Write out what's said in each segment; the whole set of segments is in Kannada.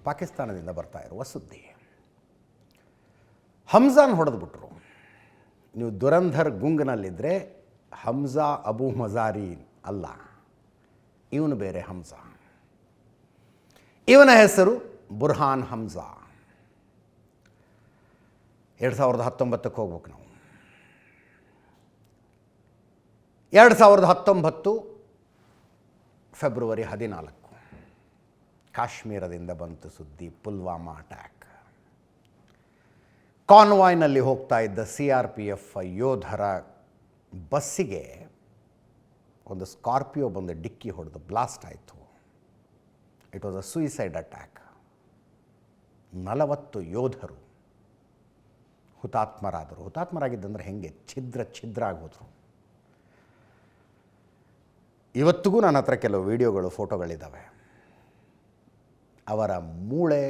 ಪಾಕಿಸ್ತಾನದಿಂದ ಬರ್ತಾ ಇರುವ ಸುದ್ದಿ. ಹಮ್ಜಾನ್ ಹೊಡೆದ್ಬಿಟ್ರು. ನೀವು ದುರಂಧರ್ ಗುಂಗ್ನಲ್ಲಿದ್ದರೆ ಹಮ್ಜಾ ಅಬು ಮಜಾರಿ ಅಲ್ಲ, ಇವನು ಬೇರೆ ಹಮ್ಜಾ. ಇವನ ಹೆಸರು ಬುರ್ಹಾನ್ ಹಮ್ಜಾ. 2019ಕ್ಕೆ ಹೋಗ್ಬೇಕು ನಾವು. 2019 ಫೆಬ್ರವರಿ 14 ಕಾಶ್ಮೀರದಿಂದ ಬಂತು ಸುದ್ದಿ. ಪುಲ್ವಾಮಾ ಅಟ್ಯಾಕ್. ಕಾನ್ವಾಯ್ನಲ್ಲಿ ಹೋಗ್ತಾ ಇದ್ದ CRPF ಯೋಧರ ಬಸ್ಸಿಗೆ ಒಂದು ಸ್ಕಾರ್ಪಿಯೋ ಬಂದು ಡಿಕ್ಕಿ ಹೊಡೆದು ಬ್ಲಾಸ್ಟ್ ಆಯಿತು. It was a suicide attack. 40 ಯೋಧರು ಹುತಾತ್ಮರಾದರು. ಹುತಾತ್ಮರಾಗಿದ್ದಂದ್ರೆ ಹೆಂಗೆ? ಛಿದ್ರ ಆಗೋದ್ರು. ಇವತ್ತಿಗೂ ನನ್ನ ಹತ್ರ ಕೆಲವು ವಿಡಿಯೋಗಳು, ಫೋಟೋಗಳಿದ್ದಾವೆ. ಅವರ ಮೂಳೆ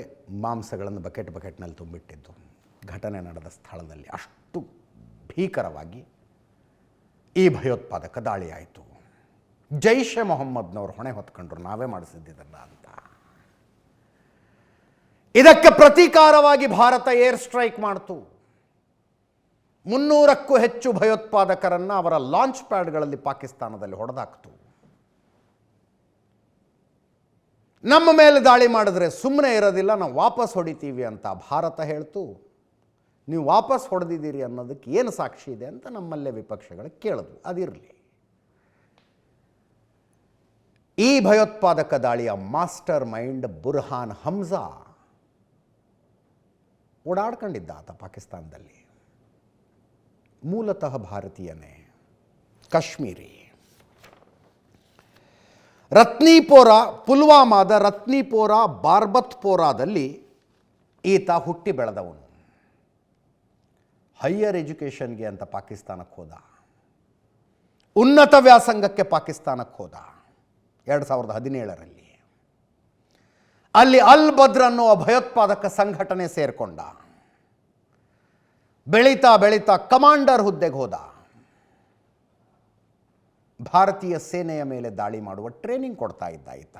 ಮಾಂಸಗಳನ್ನು ಬಕೆಟ್ನಲ್ಲಿ ತುಂಬಿಟ್ಟಿದ್ದು ಘಟನೆ ನಡೆದ ಸ್ಥಳದಲ್ಲಿ. ಅಷ್ಟು ಭೀಕರವಾಗಿ ಈ ಭಯೋತ್ಪಾದಕ ದಾಳಿ ಆಯಿತು. ಜೈಷ್ ಎ ಮೊಹಮ್ಮದ್ನವರು ಹೊಣೆ ಹೊತ್ಕೊಂಡ್ರು, ನಾವೇ ಮಾಡಿಸಿದ್ದಿದ್ದಲ್ಲ ಅಂತ. ಇದಕ್ಕೆ ಪ್ರತೀಕಾರವಾಗಿ ಭಾರತ ಏರ್ ಸ್ಟ್ರೈಕ್ ಮಾಡ್ತು. 300ಕ್ಕೂ ಹೆಚ್ಚು ಭಯೋತ್ಪಾದಕರನ್ನು ಅವರ ಲಾಂಚ್ ಪ್ಯಾಡ್ಗಳಲ್ಲಿ ಪಾಕಿಸ್ತಾನದಲ್ಲಿ ಹೊಡೆದಾಕ್ತು. ನಮ್ಮ ಮೇಲೆ ದಾಳಿ ಮಾಡಿದ್ರೆ ಸುಮ್ಮನೆ ಇರೋದಿಲ್ಲ, ನಾವು ವಾಪಸ್ ಹೊಡಿತೀವಿ ಅಂತ ಭಾರತ ಹೇಳ್ತು. ನೀವು ವಾಪಸ್ ಹೊಡೆದಿದ್ದೀರಿ ಅನ್ನೋದಕ್ಕೆ ಏನು ಸಾಕ್ಷಿ ಇದೆ ಅಂತ ನಮ್ಮಲ್ಲೇ ವಿಪಕ್ಷಗಳು ಕೇಳಿದ್ವು. ಅದಿರಲಿ. ಈ ಭಯೋತ್ಪಾದಕ ದಾಳಿಯ ಮಾಸ್ಟರ್ ಮೈಂಡ್ ಬುರ್ಹಾನ್ ಹಮ್ಜಾ ಓಡಾಡ್ಕೊಂಡಿದ್ದ ಆತ ಪಾಕಿಸ್ತಾನದಲ್ಲಿ. ಮೂಲತಃ ಭಾರತೀಯನೇ, ಕಾಶ್ಮೀರಿ. ಪುಲ್ವಾಮಾದ ರತ್ನಿಪೋರಾ ಬಾರ್ಬತ್ಪೋರಾದಲ್ಲಿ ಈತ ಹುಟ್ಟಿ ಬೆಳೆದವನು. ಹೈಯರ್ ಎಜುಕೇಷನ್ಗೆ ಅಂತ ಪಾಕಿಸ್ತಾನಕ್ಕೆ ಹೋದ. ಉನ್ನತ ವ್ಯಾಸಂಗಕ್ಕೆ ಪಾಕಿಸ್ತಾನಕ್ಕೆ ಹೋದ 2017ರಲ್ಲಿ. ಅಲ್ಲಿ ಅಲ್ ಬದ್ರ್ ಅನ್ನುವ ಭಯೋತ್ಪಾದಕ ಸಂಘಟನೆ ಸೇರಿಕೊಂಡ. ಬೆಳೀತಾ ಕಮಾಂಡರ್ ಹುದ್ದೆಗೆ ಹೋದ. ಭಾರತೀಯ ಸೇನೆಯ ಮೇಲೆ ದಾಳಿ ಮಾಡುವ ಟ್ರೈನಿಂಗ್ ಕೊಡ್ತಾ ಇದ್ದ ಈತ.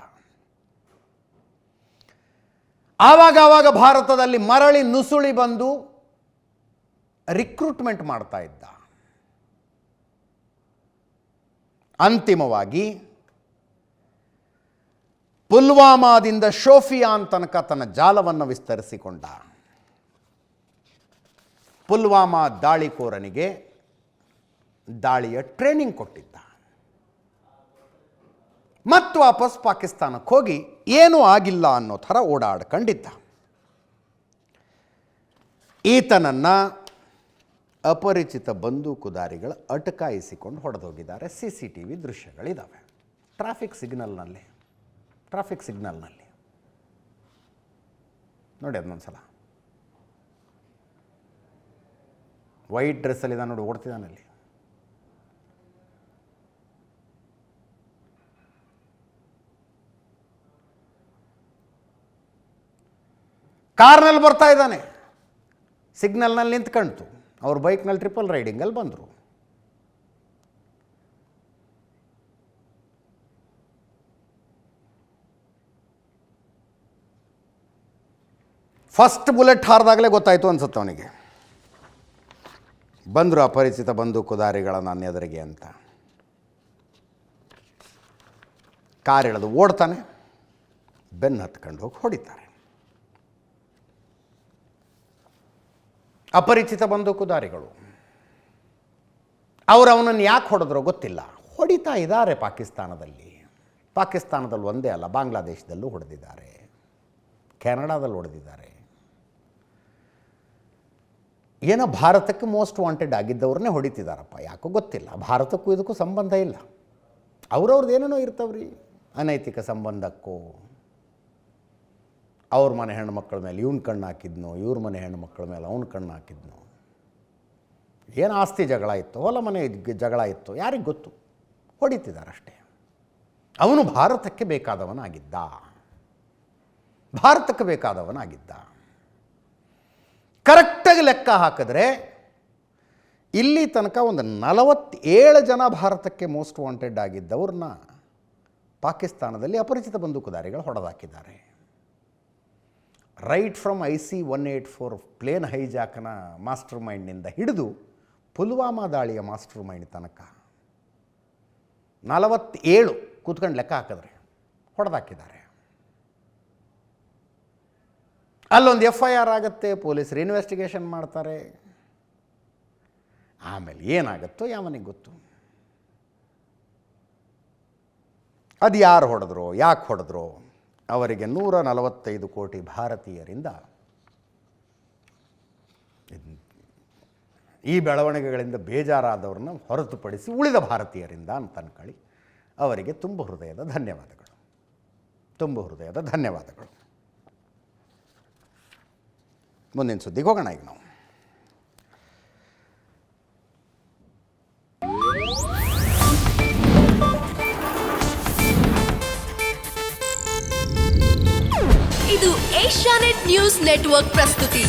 ಆವಾಗ ಭಾರತದಲ್ಲಿ ಮರಳಿ ನುಸುಳಿ ಬಂದು ರಿಕ್ರೂಟ್ಮೆಂಟ್ ಮಾಡ್ತಾ ಇದ್ದ. ಅಂತಿಮವಾಗಿ ಪುಲ್ವಾಮಾದಿಂದ ಶೋಫಿಯಾನ್ ತನಕ ತನ್ನ ಜಾಲವನ್ನು ವಿಸ್ತರಿಸಿಕೊಂಡ. ಪುಲ್ವಾಮಾ ದಾಳಿಕೋರನಿಗೆ ದಾಳಿಯ ಟ್ರೈನಿಂಗ್ ಕೊಟ್ಟಿದ್ದ. ಮತ್ತು ವಾಪಸ್ ಪಾಕಿಸ್ತಾನಕ್ಕೆ ಹೋಗಿ ಏನೂ ಆಗಿಲ್ಲ ಅನ್ನೋ ಥರ ಓಡಾಡ್ಕೊಂಡಿದ್ದ. ಈತನನ್ನು ಅಪರಿಚಿತ ಬಂದೂಕುದಾರಿಗಳು ಅಟಕಾಯಿಸಿಕೊಂಡು ಹೊಡೆದೋಗಿದ್ದಾರೆ. CCTV ದೃಶ್ಯಗಳಿದ್ದಾವೆ. ಟ್ರಾಫಿಕ್ ಸಿಗ್ನಲ್ನಲ್ಲಿ ನೋಡಿ ಅದನ್ನೊಂದ್ಸಲ. ವೈಟ್ ಡ್ರೆಸ್ಸಲ್ಲಿದ್ದಾನೆ ನೋಡಿ, ಓಡ್ತಿದ್ದಾನಲ್ಲಿ. ಕಾರ್ನಲ್ಲಿ ಬರ್ತಾ ಇದ್ದಾನೆ, ಸಿಗ್ನಲ್ನಲ್ಲಿ ನಿಂತ್ಕಣ್ತು. ಅವ್ರ ಬೈಕ್ನಲ್ಲಿ ಟ್ರಿಪಲ್ ರೈಡಿಂಗಲ್ಲಿ ಬಂದರು. ಫಸ್ಟ್ ಬುಲೆಟ್ ಹಾರಿದಾಗಲೇ ಗೊತ್ತಾಯಿತು ಅನ್ಸುತ್ತೆ ಅವನಿಗೆ. ಬಂದರು ಅಪರಿಚಿತ ಬಂದೂಕುದಾರಿಗಳ ನನ್ನ ಎದುರಿಗೆ ಅಂತ. ಕಾರ್ ಎಳೆದು ಓಡ್ತಾನೆ, ಬೆನ್ನು ಹತ್ಕೊಂಡು ಹೋಗಿ ಹೊಡಿತಾರೆ. ಅಪರಿಚಿತ ಬಂದೂಕುದಾರಿಗಳು. ಅವನನ್ನು ಯಾಕೆ ಹೊಡೆದ್ರೋ ಗೊತ್ತಿಲ್ಲ. ಹೊಡಿತಾ ಇದ್ದಾರೆ ಪಾಕಿಸ್ತಾನದಲ್ಲಿ ಒಂದೇ ಅಲ್ಲ, ಬಾಂಗ್ಲಾದೇಶದಲ್ಲೂ ಹೊಡೆದಿದ್ದಾರೆ, ಕೆನಡಾದಲ್ಲಿ ಹೊಡೆದಿದ್ದಾರೆ. ಏನೋ ಭಾರತಕ್ಕೆ ಮೋಸ್ಟ್ ವಾಂಟೆಡ್ ಆಗಿದ್ದವ್ರನ್ನೇ ಹೊಡಿತಿದ್ದಾರಪ್ಪ, ಯಾಕೋ ಗೊತ್ತಿಲ್ಲ. ಭಾರತಕ್ಕೂ ಇದಕ್ಕೂ ಸಂಬಂಧ ಇಲ್ಲ. ಅವ್ರವ್ರದ್ದು ಏನೇನೋ ಇರ್ತವ್ರಿ, ಅನೈತಿಕ ಸಂಬಂಧಕ್ಕೂ. ಅವ್ರ ಮನೆ ಹೆಣ್ಣುಮಕ್ಕಳ ಮೇಲೆ ಇವನು ಕಣ್ಣು ಹಾಕಿದ್ನೋ, ಇವ್ರ ಮನೆ ಹೆಣ್ಣುಮಕ್ಕಳ ಮೇಲೆ ಅವನು ಕಣ್ಣು ಹಾಕಿದ್ನೋ, ಏನು ಆಸ್ತಿ ಜಗಳ ಇತ್ತು, ಹೊಲ ಮನೆ ಜಗಳ ಇತ್ತು, ಯಾರಿಗೆ ಗೊತ್ತು. ಹೊಡಿತಿದ್ದಾರಷ್ಟೇ. ಅವನು ಭಾರತಕ್ಕೆ ಬೇಕಾದವನಾಗಿದ್ದ. ಕರೆಕ್ಟಾಗಿ ಲೆಕ್ಕ ಹಾಕಿದ್ರೆ ಇಲ್ಲಿ ತನಕ ಒಂದು 47 ಜನ ಭಾರತಕ್ಕೆ ಮೋಸ್ಟ್ ವಾಂಟೆಡ್ ಆಗಿದ್ದವ್ರನ್ನ ಪಾಕಿಸ್ತಾನದಲ್ಲಿ ಅಪರಿಚಿತ ಬಂದೂಕುದಾರಿಗಳು ಹೊಡೆದಾಕಿದ್ದಾರೆ. ರೈಟ್ ಫ್ರಮ್ IC-184 ಪ್ಲೇನ್ ಹೈಜಾಕನ ಮಾಸ್ಟರ್ ಮೈಂಡ್ನಿಂದ ಹಿಡಿದು ಪುಲ್ವಾಮಾ ದಾಳಿಯ ಮಾಸ್ಟರ್ ಮೈಂಡ್ ತನಕ 47 ಕೂತ್ಕೊಂಡು ಲೆಕ್ಕ ಹಾಕಿದ್ರೆ ಹೊಡೆದಾಕಿದ್ದಾರೆ. ಅಲ್ಲೊಂದು FIR ಆಗುತ್ತೆ, ಪೊಲೀಸರು ಇನ್ವೆಸ್ಟಿಗೇಷನ್ ಮಾಡ್ತಾರೆ. ಆಮೇಲೆ ಏನಾಗುತ್ತೋ ಯಾವನಿಗೆ ಗೊತ್ತು. ಅದು ಯಾರು ಹೊಡೆದ್ರೋ, ಯಾಕೆ ಹೊಡೆದ್ರೋ, ಅವರಿಗೆ 145 ಕೋಟಿ ಭಾರತೀಯರಿಂದ ಈ ಬೆಳವಣಿಗೆಗಳಿಂದ ಬೇಜಾರಾದವ್ರನ್ನ ಹೊರತುಪಡಿಸಿ ಉಳಿದ ಭಾರತೀಯರಿಂದ ಅಂತ ಅನ್ಕೊಳ್ಳಿ. ಅವರಿಗೆ ತುಂಬ ಹೃದಯದ ಧನ್ಯವಾದಗಳು, ತುಂಬ ಹೃದಯದ ಧನ್ಯವಾದಗಳು. ಮುಂದಿನ ಸುದ್ದಿಗೆ ಹೋಗೋಣ ಈಗ ನಾವು. ಇದು ಏಷ್ಯಾನೆಟ್ ನ್ಯೂಸ್ ನೆಟ್ವರ್ಕ್ ಪ್ರಸ್ತುತಿ.